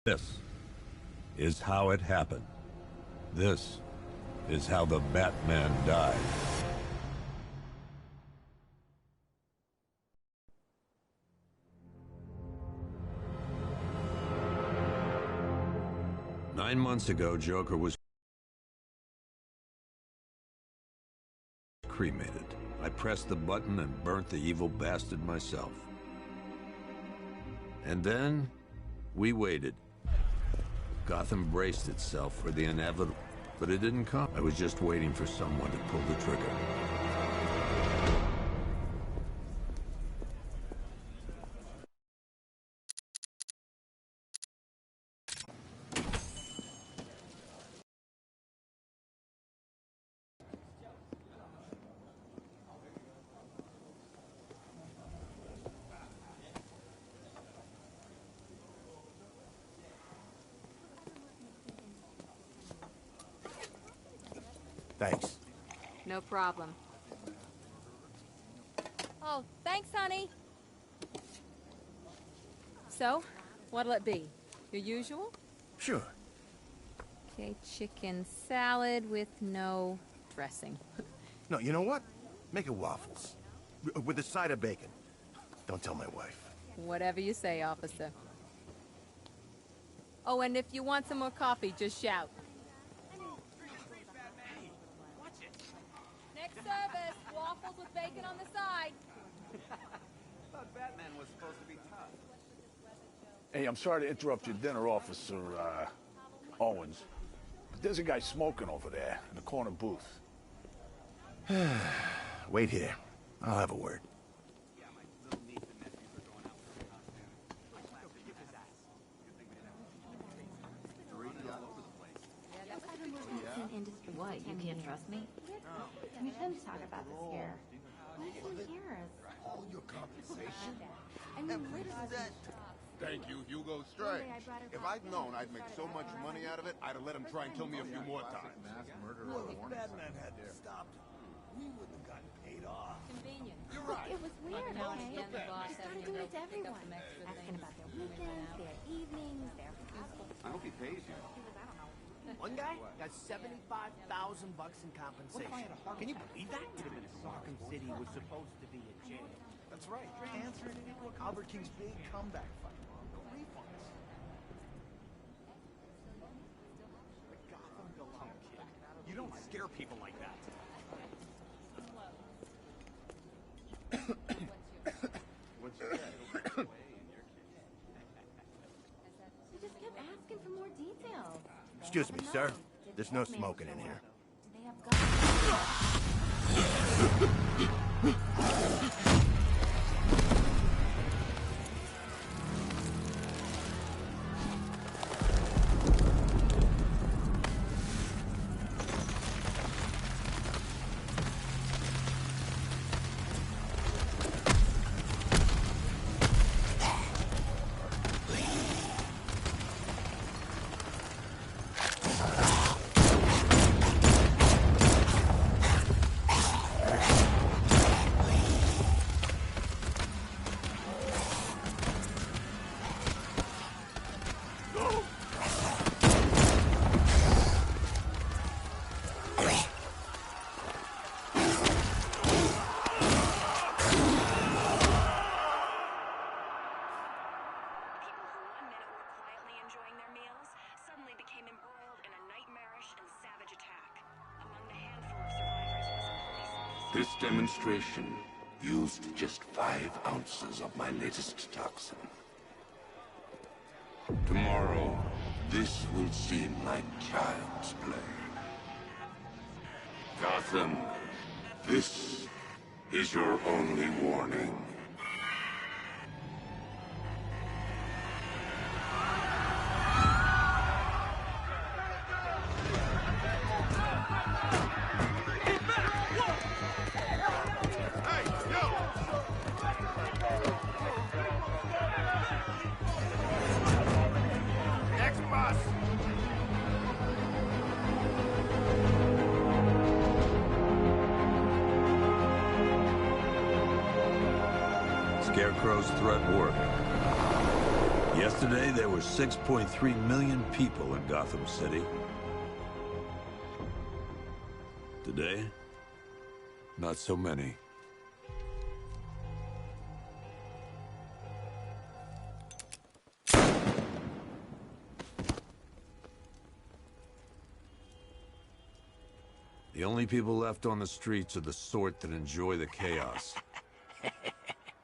This is how it happened. This is how the Batman died. Nine months ago, Joker was cremated. I pressed the button and burnt the evil bastard myself. And then, we waited. Gotham braced itself for the inevitable, but it didn't come. I was just waiting for someone to pull the trigger. Thanks. No problem. Oh, thanks, honey. So, what'll it be? Your usual? Sure. Okay, chicken salad with no dressing. No, you know what? Make it waffles. With a side of bacon. Don't tell my wife. Whatever you say, officer. Oh, and if you want some more coffee, just shout. Next service, waffles with bacon on the side. Thought Batman was supposed to be tough. Hey, I'm sorry to interrupt your dinner, Officer Owens, but there's a guy smoking over there in the corner booth. Wait here. I'll have a word. Yeah, my little niece and nephews are going out for the costume. My class to give his ass. Good thing they didn't. Running all over the place. What? You can't trust me? We shouldn't talk about this here. Who cares? All your compensation? I mean, literally. Thank you, Hugo Straight. If I'd known I'd make so much money out of it, I'd have let him try and kill me a few more times. Well, if Batman hadn't stopped him, we wouldn't have gotten paid off. Convenient. You're right. It was weird, Now and okay? again, the boss You having started to doing go it to pick up everyone. some extra Asking things about their when we went weekends, out. their evenings, their hobbies. I hope he pays you. One guy got $75,000 in compensation. Can you believe that? Arkham City was supposed to be a jail. That's right. Answering Albert King's big comeback fight. No refunds. The Gotham Galactic kid. You don't scare people like that. Once you're dead, it'll go away in your case. You just kept asking for more details. Excuse me, sir. There's no smoking in here. They have guns. This demonstration used just 5 ounces of my latest toxin. Tomorrow, this will seem like child's play. Gotham, this is your only warning. Scarecrow's threat worked. Yesterday, there were 6.3 million people in Gotham City. Today, not so many. The only people left on the streets are the sort that enjoy the chaos.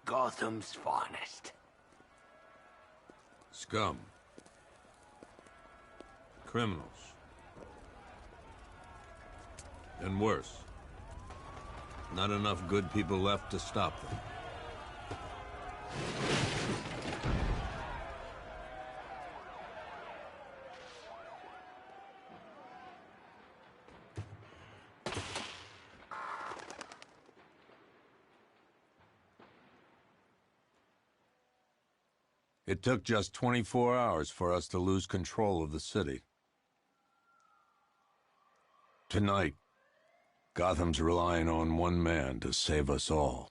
Gotham's finest. Scum. Criminals. And worse. Not enough good people left to stop them. It took just 24 hours for us to lose control of the city. Tonight, Gotham's relying on one man to save us all.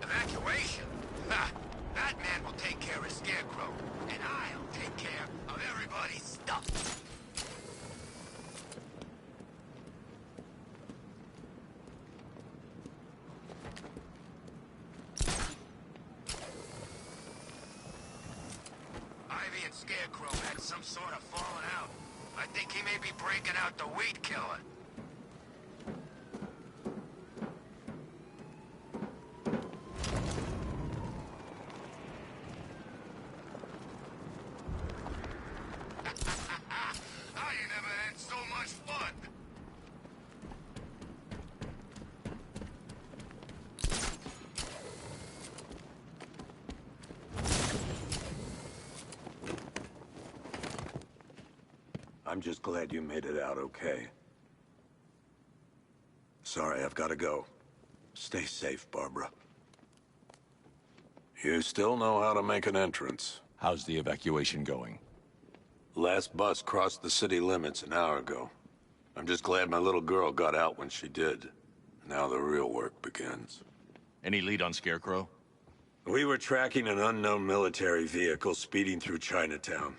Evacuation? Ha! Batman will take care of Scarecrow, and I'll take care of everybody's stuff. Ivy and Scarecrow had some sort of falling out. I think he may be breaking out the weed killer. I ain't never had so much fun. I'm just glad you made it out okay. Sorry, I've got to go. Stay safe, Barbara. You still know how to make an entrance. How's the evacuation going? Last bus crossed the city limits an hour ago. I'm just glad my little girl got out when she did. Now the real work begins. Any lead on Scarecrow? We were tracking an unknown military vehicle speeding through Chinatown.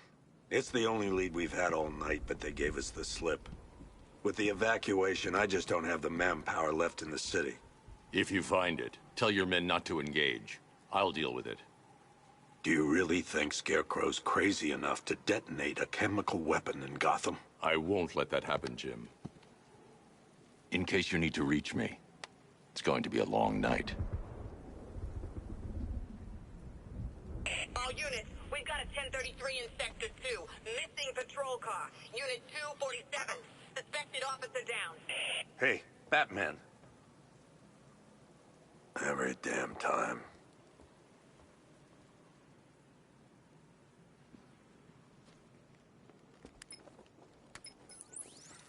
It's the only lead we've had all night, but they gave us the slip. With the evacuation, I just don't have the manpower left in the city. If you find it, tell your men not to engage. I'll deal with it. Do you really think Scarecrow's crazy enough to detonate a chemical weapon in Gotham? I won't let that happen, Jim. In case you need to reach me, it's going to be a long night. All units, we've got a 1033 in Sector 2. Missing patrol car. Unit 247. Suspected officer down. Hey, Batman. Every damn time.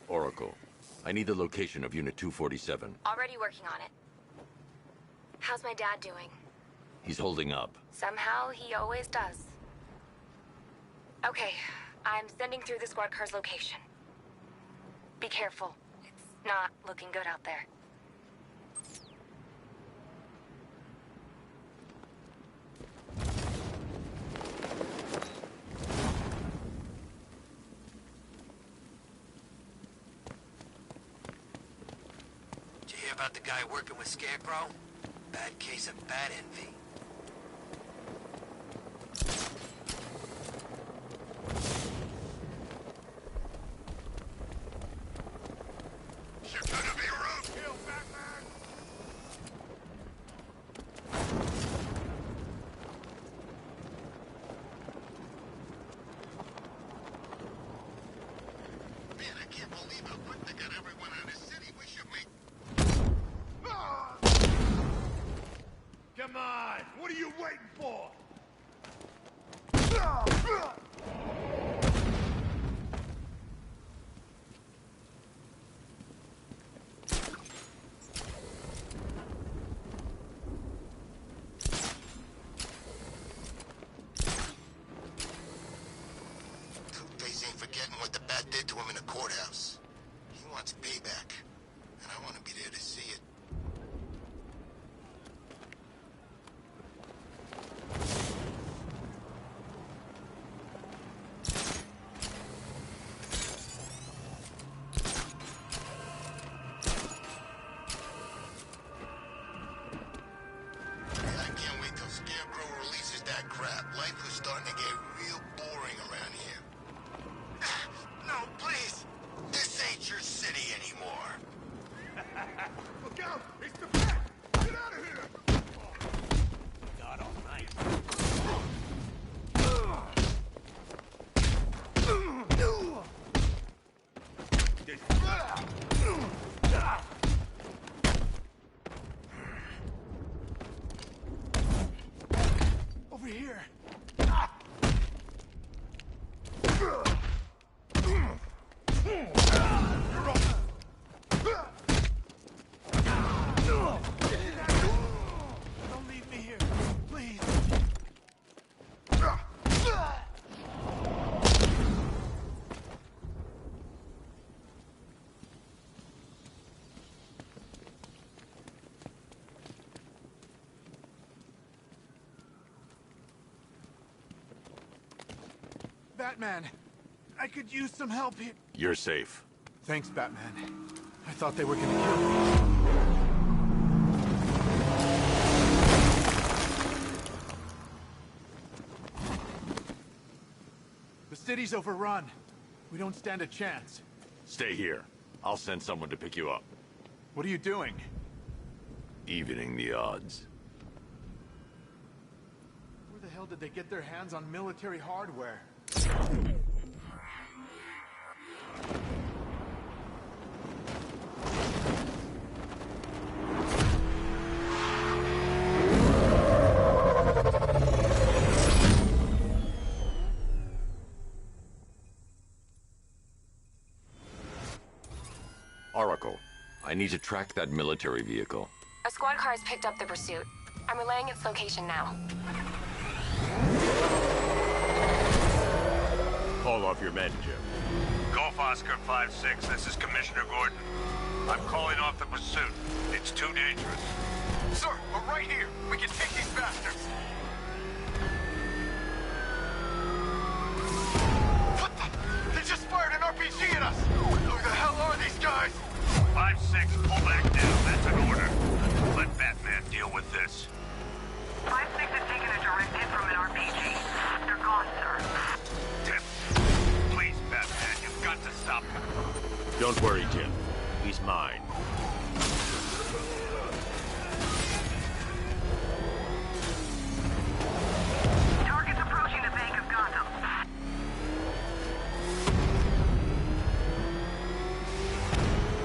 Oracle, I need the location of Unit 247. Already working on it. How's my dad doing? He's holding up. Somehow, he always does. Okay, I'm sending through the squad car's location. Be careful. It's not looking good out there. Did you hear about the guy working with Scarecrow? Bad case of bat envy. You're gonna be roadkill, Batman! believe how quick they got everyone out of the city. We should make... Come on! What are you waiting for? Two-Face ain't forgetting what the bat did to him in the courthouse. He wants payback, and I want to be there to see it. I can't wait till Scarecrow releases that crap. Life is starting to get real boring around here. No, please. This ain't your city anymore. Look out! It's the bat! Get out of here! God almighty. Over here! Don't leave me here, please. Batman, I could use some help here. You're safe. Thanks, Batman. I thought they were gonna kill me. The city's overrun. We don't stand a chance. Stay here. I'll send someone to pick you up. What are you doing? Evening the odds. Where the hell did they get their hands on military hardware? Oracle, I need to track that military vehicle. A squad car has picked up the pursuit. I'm relaying its location now. Call off your men, Jim. Golf Oscar 5-6, this is Commissioner Gordon. I'm calling off the pursuit. It's too dangerous. Sir, we're right here. We can take these bastards. What the? They just fired an RPG at us. Who the hell are these guys? 5-6, pull back down. That's an order. Let Batman deal with this. 5-6 has taken a direct hit from an RPG. They're gone, sir. Tim, please, Batman, you've got to stop him. Don't worry, Jim. He's mine. Target's approaching the Bank of Gotham.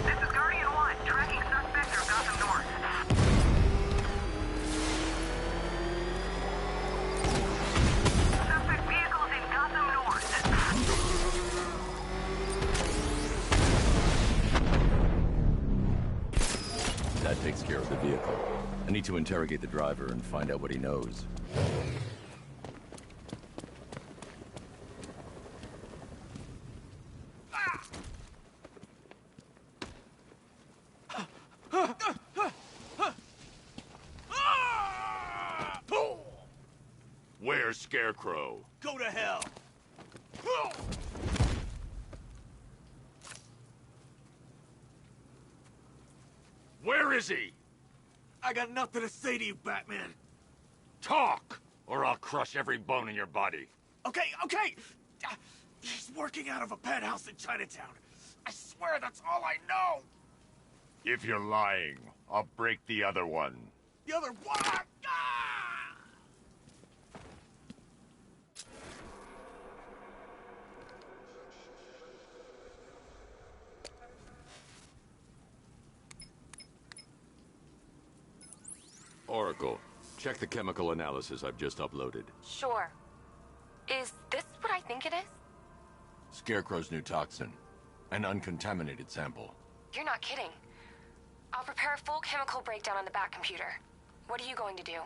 This is Guardian 1, tracking suspect through Gotham North. Suspect vehicles in Gotham North. That takes care of the vehicle. I need to interrogate the driver and find out what he knows. Where's Scarecrow? Go to hell. Where is he? I got nothing to say to you, Batman. Talk, or I'll crush every bone in your body. Okay, okay. He's working out of a penthouse in Chinatown. I swear that's all I know. If you're lying, I'll break the other one. The other one. Ah! Oracle, check the chemical analysis I've just uploaded. Sure. Is this what I think it is? Scarecrow's new toxin. An uncontaminated sample. You're not kidding. I'll prepare a full chemical breakdown on the back computer. What are you going to do?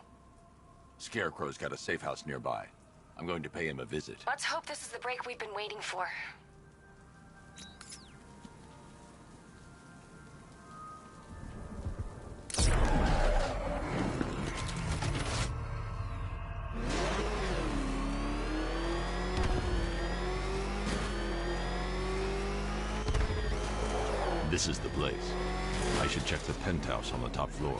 Scarecrow's got a safe house nearby. I'm going to pay him a visit. Let's hope this is the break we've been waiting for. This is the place. I should check the penthouse on the top floor.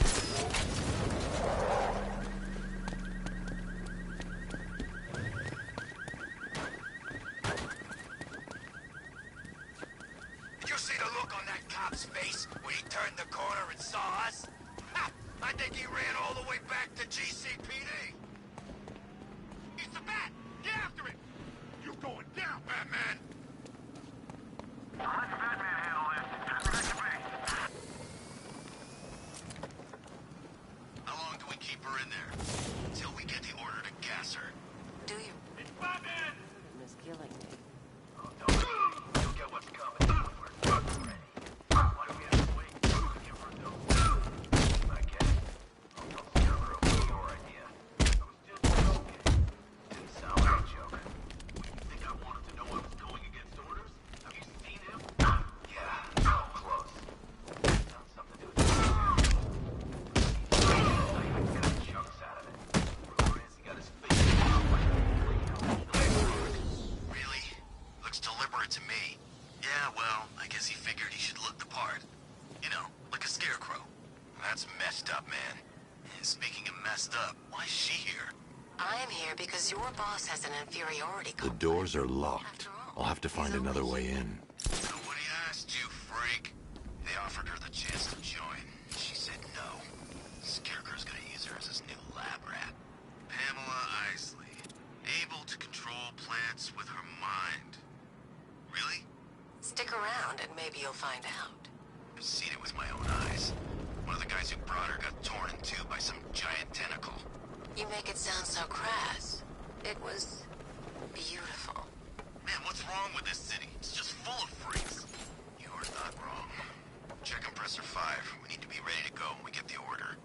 Did you see the look on that cop's face when he turned the corner and saw us? Ha! I think he ran all the way back to GCPD. It's the bat! Get after it! You're going down, Batman! Let Batman handle this. How long do we keep her in there? Until we get the order to gas her. Do you? It's Batman! Miss killing me. Oh, don't. You'll get what's coming. We're ready. Why do we have to wait? Give her no. Okay. I'll tell Scarecrow it was your idea. I was just joking. Didn't sound like a joke. You think I wanted to know I was going against orders? Have you seen him? Yeah, so close. Done something to his not even getting chunks out of it. Where is he got his face out like a Really? Looks deliberate to me. Yeah, well, I guess he figured he should look the part. You know, like a scarecrow. That's messed up, man. Speaking of messed up, why is she here? I'm here because your boss has an inferiority The complex. doors are locked. I'll have to find another way in. Nobody asked you, freak. They offered her the chance to join. She said no. Scarecrow's gonna use her as his new lab rat. Pamela Isley. Able to control plants with her mind. Really? Stick around and maybe you'll find out. I've seen it with my own eyes. One of the guys who brought her got torn in two by some giant tentacle. You make it sound so crass. It was beautiful. Man, what's wrong with this city? It's just full of freaks. You are not wrong. Check compressor 5. We need to be ready to go when we get the order.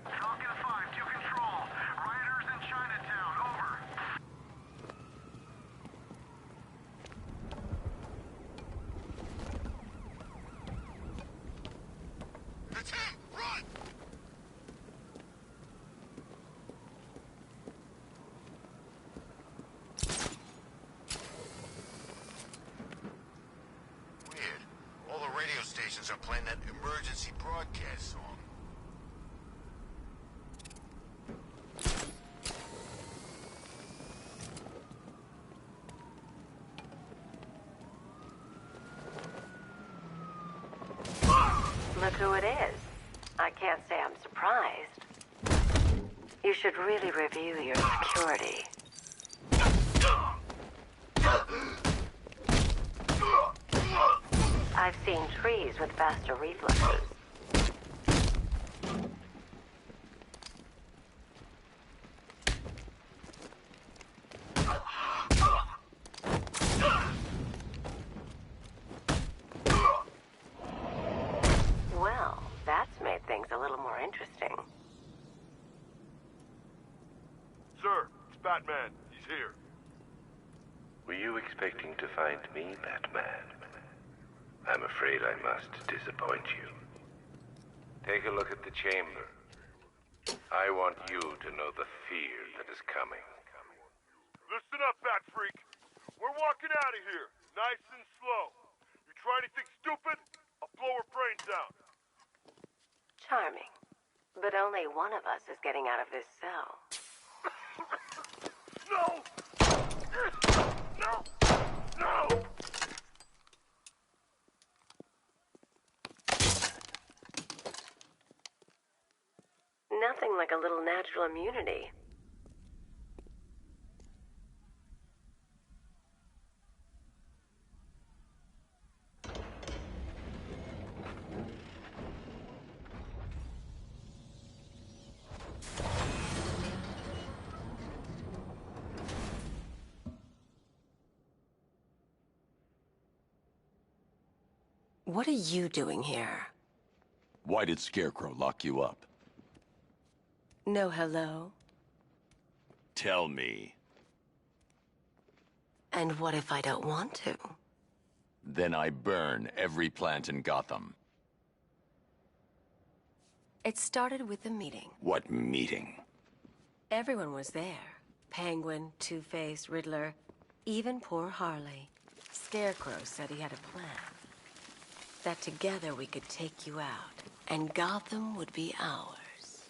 Falcon 5 to control. Rioters in Chinatown, over. It's him! Run! Weird. All the radio stations are playing that emergency broadcast song. Look who it is. I can't say I'm surprised. You should really review your security. I've seen trees with faster reflexes. Well, that's made things a little more interesting. Sir, it's Batman. He's here. Were you expecting to find me, Batman? I'm afraid I must disappoint you. Take a look at the chamber. I want you to know the fear that is coming. Listen up, Bat Freak. We're walking out of here, nice and slow. You try anything stupid, I'll blow her brains out. Charming. But only one of us is getting out of this cell. No! No! No! Nothing like a little natural immunity. What are you doing here? Why did Scarecrow lock you up? No hello? Tell me. And what if I don't want to? Then I burn every plant in Gotham. It started with a meeting. What meeting? Everyone was there. Penguin, Two-Face, Riddler, even poor Harley. Scarecrow said he had a plan. That together we could take you out, and Gotham would be ours.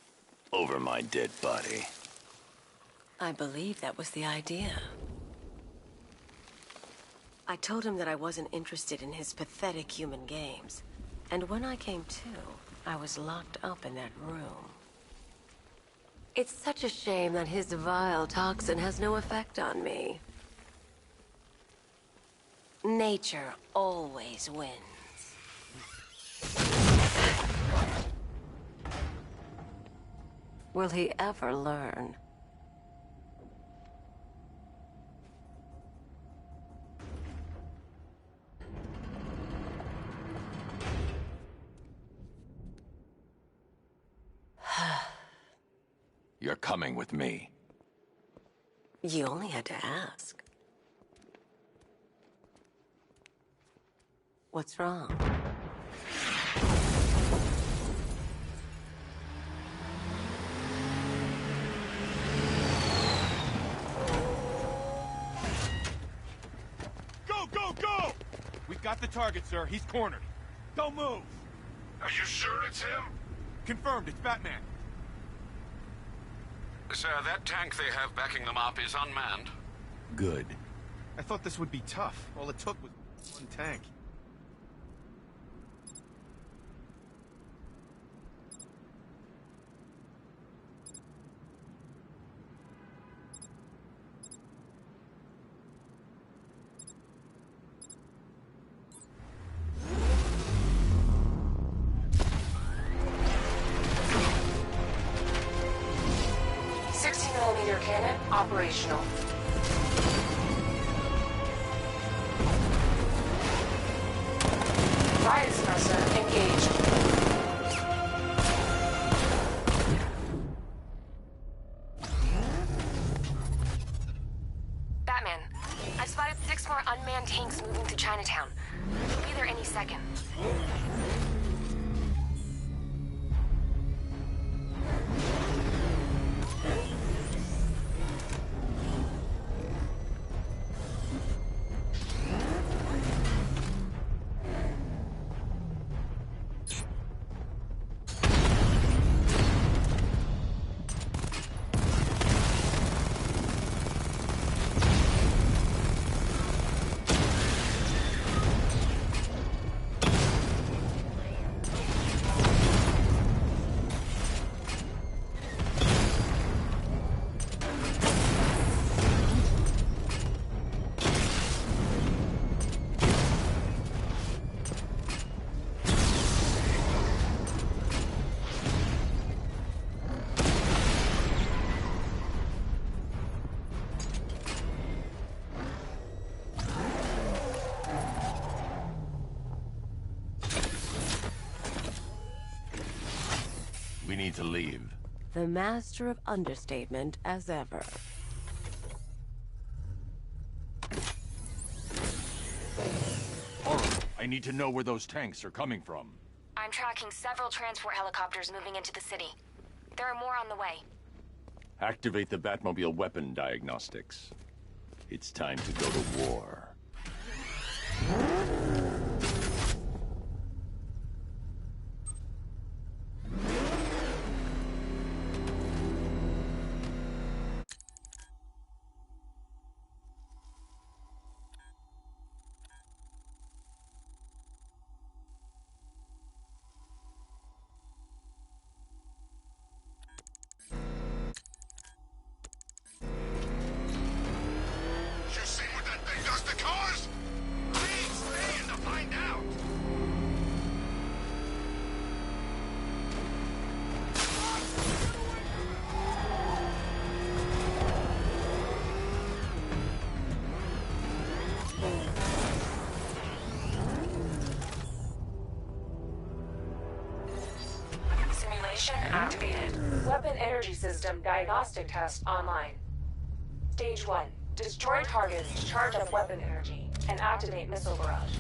Over my dead body. I believe that was the idea. I told him that I wasn't interested in his pathetic human games. And when I came to, I was locked up in that room. It's such a shame that his vile toxin has no effect on me. Nature always wins. Will he ever learn? You're coming with me. You only had to ask. What's wrong? Go, go, go! We've got the target, sir. He's cornered. Don't move! Are you sure it's him? Confirmed, it's Batman. Sir, that tank they have backing them up is unmanned. Good. I thought this would be tough. All it took was one tank. Cannon operational. Riot suppressor engaged. Batman, I've spotted 6 more unmanned tanks moving to Chinatown. They'll be there any second. We need to leave. The master of understatement as ever. I need to know where those tanks are coming from. I'm tracking several transport helicopters moving into the city. There are more on the way. Activate the Batmobile weapon diagnostics. It's time to go to war. You see what that thing does to Simulation activated. Weapon energy system diagnostic test online. Stage 1. Destroy targets to charge up weapon energy and activate missile barrage.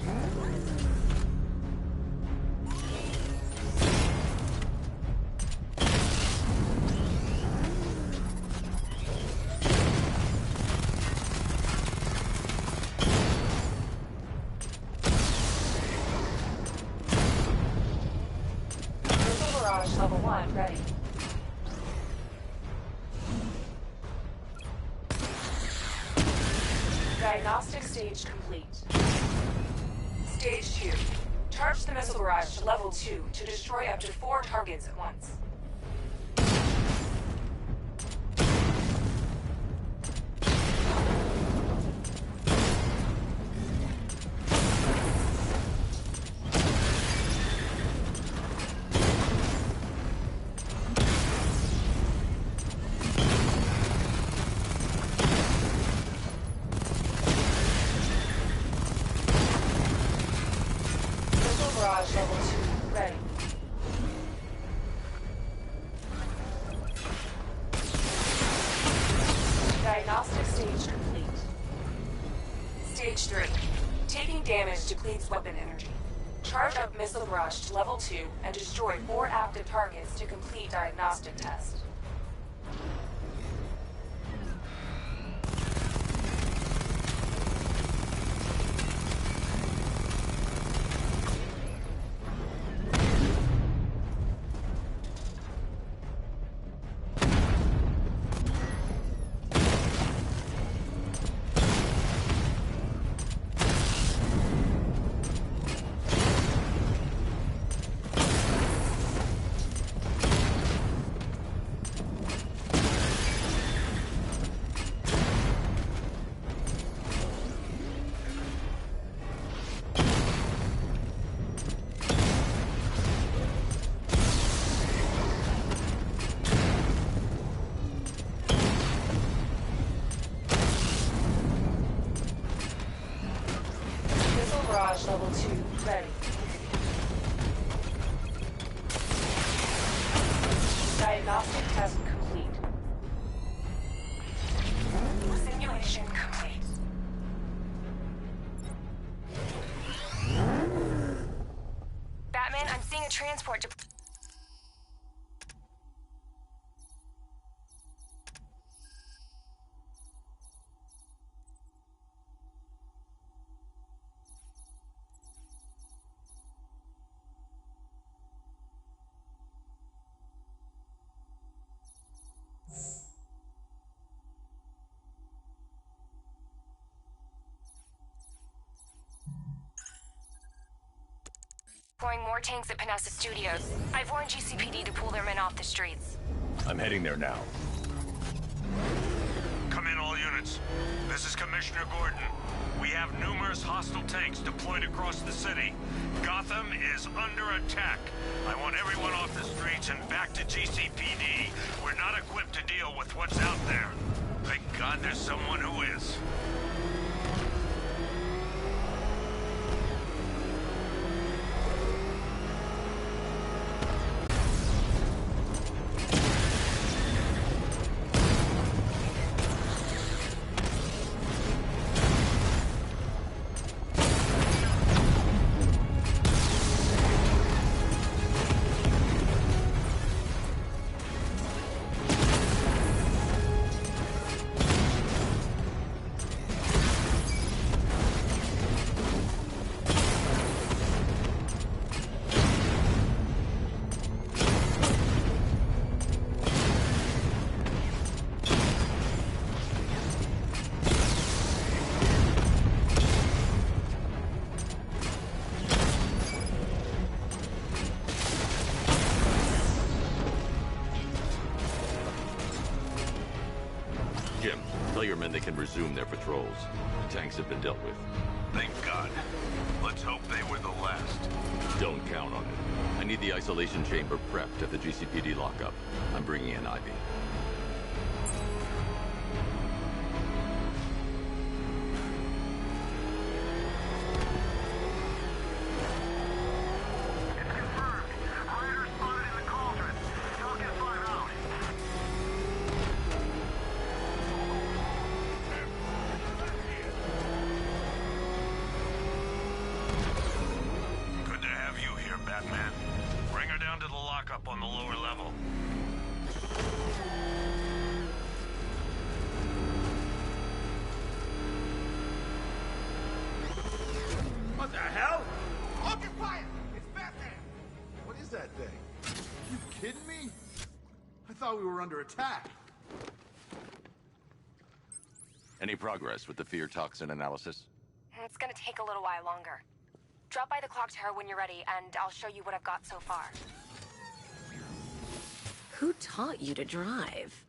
Missile barrage level 1 ready. Diagnostic stage complete. Stage 2. Charge the missile barrage to level 2 to destroy up to 4 targets at once. Barrage level 2 ready. Diagnostic stage complete. Stage 3. Taking damage depletes weapon energy. Charge up missile barrage to level 2 and destroy 4 active targets to complete diagnostic test. Barrage level 2 ready. Diagnostic test complete. Simulation complete. Batman, I'm seeing a transport to... Deploying more tanks at Panessa Studios. I've warned GCPD to pull their men off the streets. I'm heading there now. Come in, all units. This is Commissioner Gordon. We have numerous hostile tanks deployed across the city. Gotham is under attack. I want everyone off the streets and back to GCPD. We're not equipped to deal with what's out there. Thank God there's someone who is. Jim, tell your men they can resume their patrols. The tanks have been dealt with. Thank God. Let's hope they were the last. Don't count on it. I need the isolation chamber prepped at the GCPD lockup. I'm bringing in Ivy. It's confirmed. Rider spotted in the cauldron. level. What the hell? Occupy it! It's Batman! What is that thing? You kidding me? I thought we were under attack. Any progress with the fear toxin analysis? It's gonna take a little while longer. Drop by the clock tower when you're ready, and I'll show you what I've got so far. Who taught you to drive?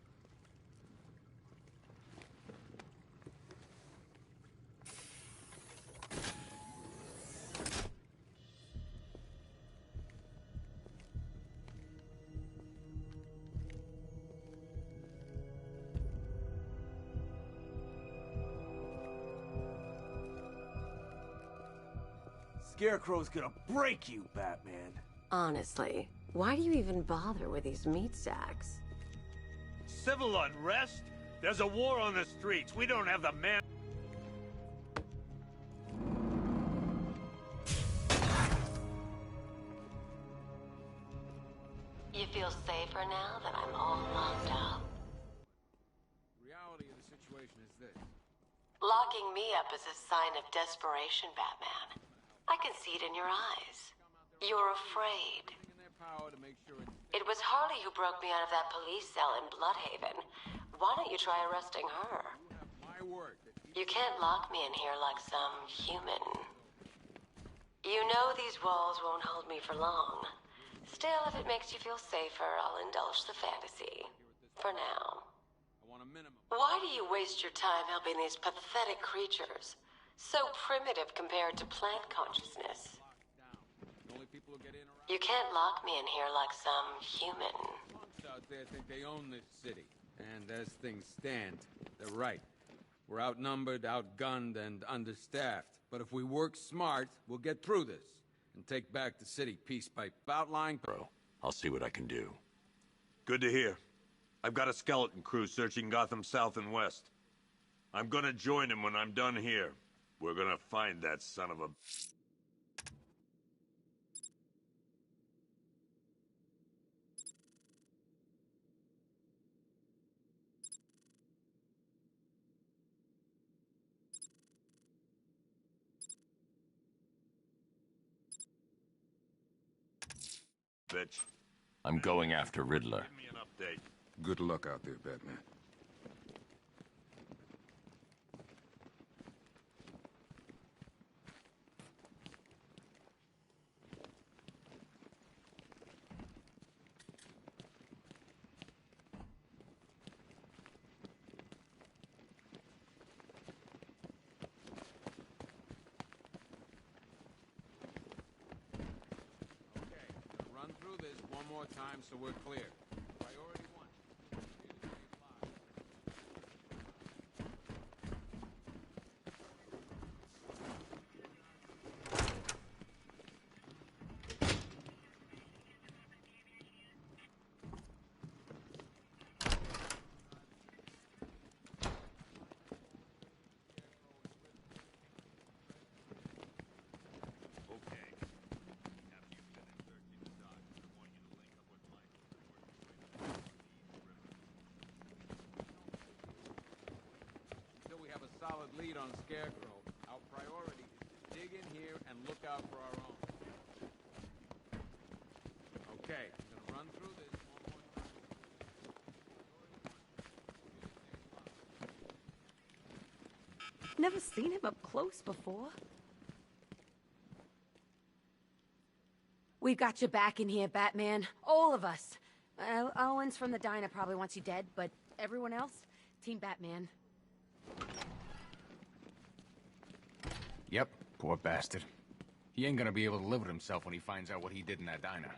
Scarecrow's gonna break you, Batman. Honestly, why do you even bother with these meat sacks? Civil unrest? There's a war on the streets. We don't have the man. You feel safer now that I'm all locked up? The reality of the situation is this. Locking me up is a sign of desperation, Batman. I can see it in your eyes. You're afraid. In their power to make sure it's... It was Harley who broke me out of that police cell in Bloodhaven. Why don't you try arresting her? My word. You can't lock me in here like some human. You know these walls won't hold me for long. Still, if it makes you feel safer, I'll indulge the fantasy. For now. I want a minimum. Why do you waste your time helping these pathetic creatures? So primitive compared to plant consciousness. The only people who get in around... You can't lock me in here like some human. Punks out there think they own this city. And as things stand, they're right. We're outnumbered, outgunned, and understaffed. But if we work smart, we'll get through this. And take back the city piece by outlying... Bro, I'll see what I can do. Good to hear. I've got a skeleton crew searching Gotham south and west. I'm gonna join him when I'm done here. We're gonna find that son of a... bitch. I'm going after Riddler. Give me an update. Good luck out there, Batman. Run through this one more time so we're clear. Priority one. Until we have a solid lead on Scarecrow, our priority is to dig in here and look out for our own. Okay, I'm gonna run through this one more time. Never seen him up close before. We've got your back in here, Batman. All of us. Owens from the diner probably wants you dead, but everyone else? Team Batman. Yep, poor bastard. He ain't gonna be able to live with himself when he finds out what he did in that diner.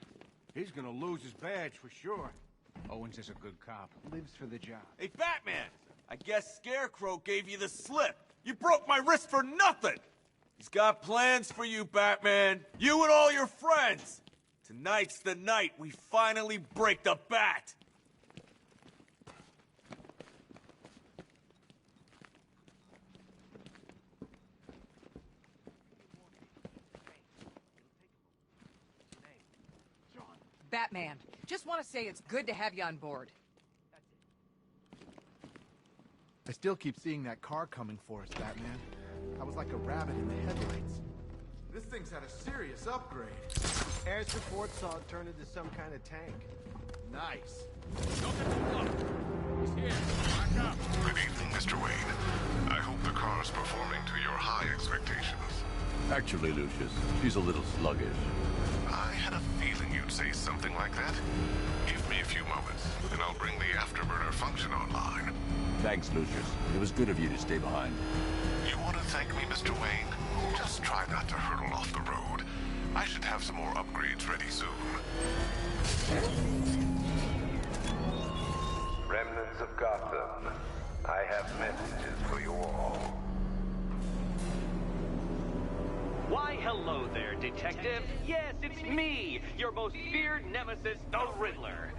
He's gonna lose his badge for sure. Owens is a good cop. Lives for the job. Hey, Batman! I guess Scarecrow gave you the slip. You broke my wrist for nothing! He's got plans for you, Batman. You and all your friends. Tonight's the night we finally break the bat. Batman, Just want to say it's good to have you on board. I still keep seeing that car coming for us, Batman. I was like a rabbit in the headlights. This thing's had a serious upgrade. Air support saw it turn into some kind of tank. Nice. He's here. Back up. Good evening, Mr. Wayne. I hope the car's performing to your high expectations. Actually, Lucius, she's a little sluggish. I had a feeling you'd say something like that. Give me a few moments, and I'll bring the afterburner function online. Thanks, Lucius. It was good of you to stay behind. You want to thank me, Mr. Wayne? Just try not to hurtle off the road. I should have some more upgrades ready soon. Remnants of Gotham, I have messages for you all. Why, hello there, Detective. Yes, it's me, your most feared nemesis, the Riddler.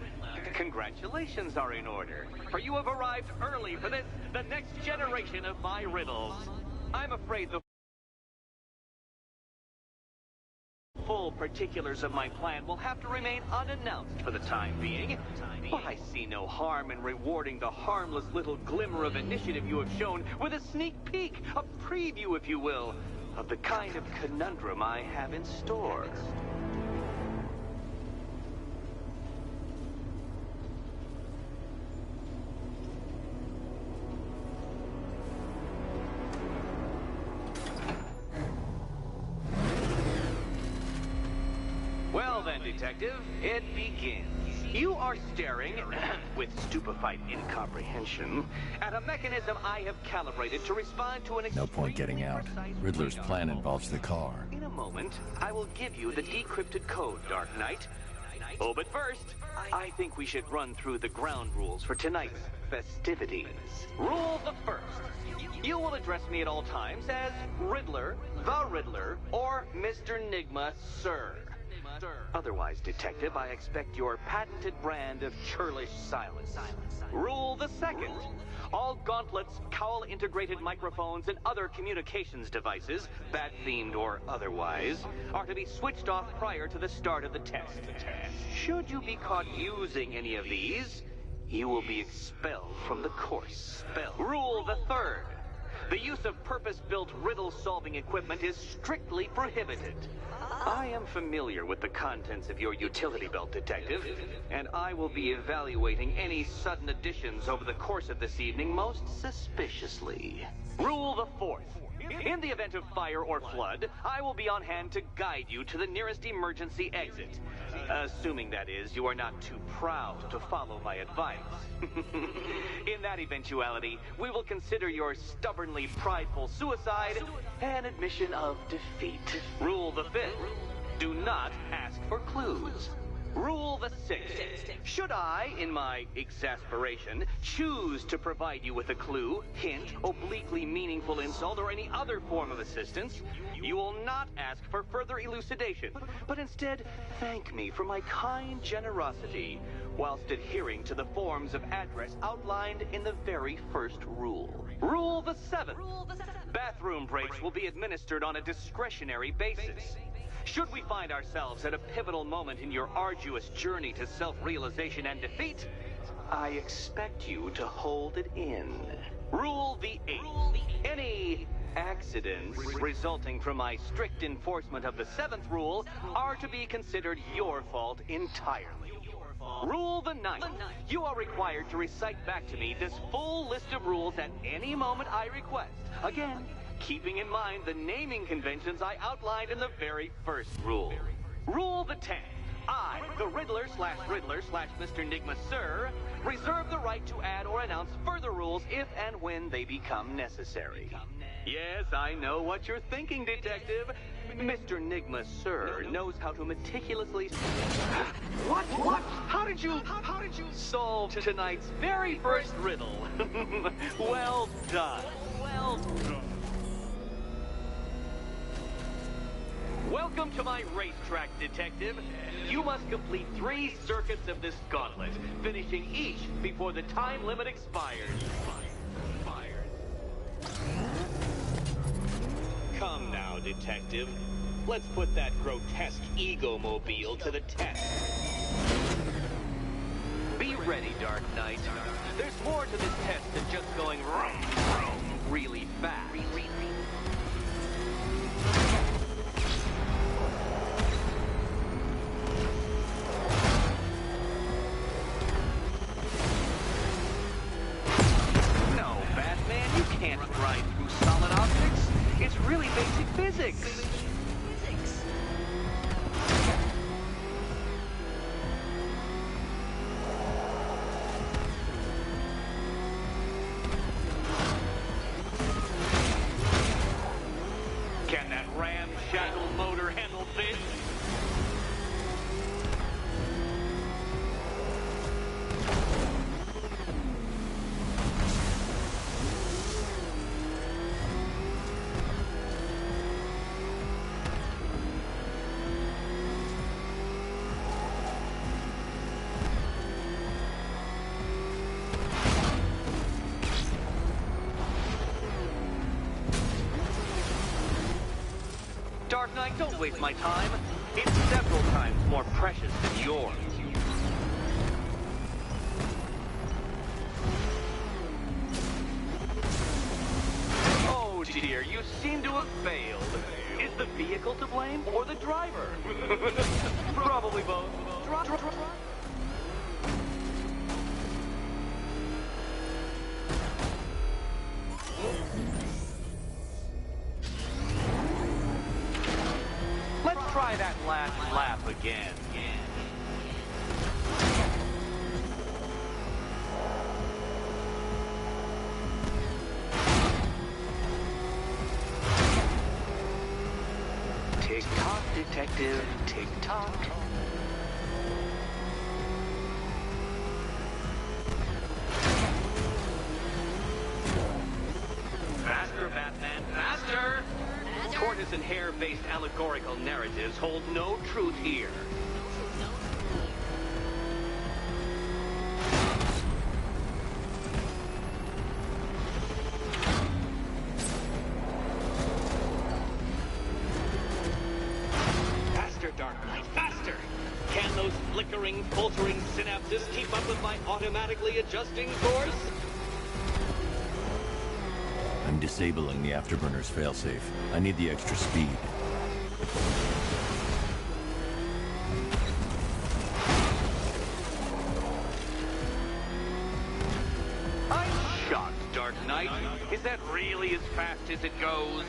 Congratulations are in order, for you have arrived early for this, the next generation of my riddles. I'm afraid the full particulars of my plan will have to remain unannounced for the time being, but I see no harm in rewarding the harmless little glimmer of initiative you have shown with a sneak peek, a preview, if you will, of the kind of conundrum I have in store. Well then, Detective, it begins. You are staring, with stupefied incomprehension, at a mechanism I have calibrated to respond to an No point getting out. Riddler's plan involves the car. In a moment, I will give you the decrypted code, Dark Knight. Oh, but first, I think we should run through the ground rules for tonight's festivities. Rule the first. You will address me at all times as Riddler, the Riddler, or Mr. Nigma, sir. Otherwise, Detective, I expect your patented brand of churlish silence. Rule the second. All gauntlets, cowl-integrated microphones, and other communications devices, bat-themed or otherwise, are to be switched off prior to the start of the test. Should you be caught using any of these, you will be expelled from the course. Rule the third. The use of purpose-built riddle-solving equipment is strictly prohibited. I am familiar with the contents of your utility belt, Detective, and I will be evaluating any sudden additions over the course of this evening most suspiciously. Rule the fourth. In the event of fire or flood, I will be on hand to guide you to the nearest emergency exit. Assuming, that is, you are not too proud to follow my advice. In that eventuality, we will consider your stubbornly prideful suicide an admission of defeat. Rule the fifth. Do not ask for clues. Rule the sixth. Should I, in my exasperation, choose to provide you with a clue, hint, obliquely meaningful insult, or any other form of assistance, you will not ask for further elucidation, but instead thank me for my kind generosity, whilst adhering to the forms of address outlined in the very first rule. Rule the seventh. Bathroom breaks will be administered on a discretionary basis. Should we find ourselves at a pivotal moment in your arduous journey to self-realization and defeat, I expect you to hold it in. Rule the eighth. Any accidents resulting from my strict enforcement of the seventh rule are to be considered your fault entirely. Rule the ninth. You are required to recite back to me this full list of rules at any moment I request. Again, keeping in mind the naming conventions I outlined in the very first rule. Rule the 10th. I, the Riddler/Mr. Nigma, sir, reserve the right to add or announce further rules if and when they become necessary. Yes, I know what you're thinking, Detective. Mr. Nigma, sir, knows how to meticulously... What? How did you solve tonight's very first riddle? Well done. Welcome to my racetrack, Detective. You must complete 3 circuits of this gauntlet, finishing each before the time limit expires. Come now, Detective. Let's put that grotesque ego-mobile to the test. ready, Dark Knight. There's more to this test than just going really fast. No, Batman, you can't ride through solid objects. It's really basic physics. Can that ramshackle motor handle this? Dark Knight, don't waste my time. It's several times more precious than yours. Oh dear, you seem to have failed. Is the vehicle to blame or the driver? Probably both. Let's try that last lap again. Tick-tock, detective, tick-tock. Faster, Batman, faster! Tortoise and hare-based allegorical narratives hold no truth here. Faster, Dark Knight, faster! Can those flickering, faltering synapses keep up with my automatically adjusting course? I'm disabling the Afterburner's failsafe. I need the extra speed. I'm shocked, Dark Knight. Is that really as fast as it goes?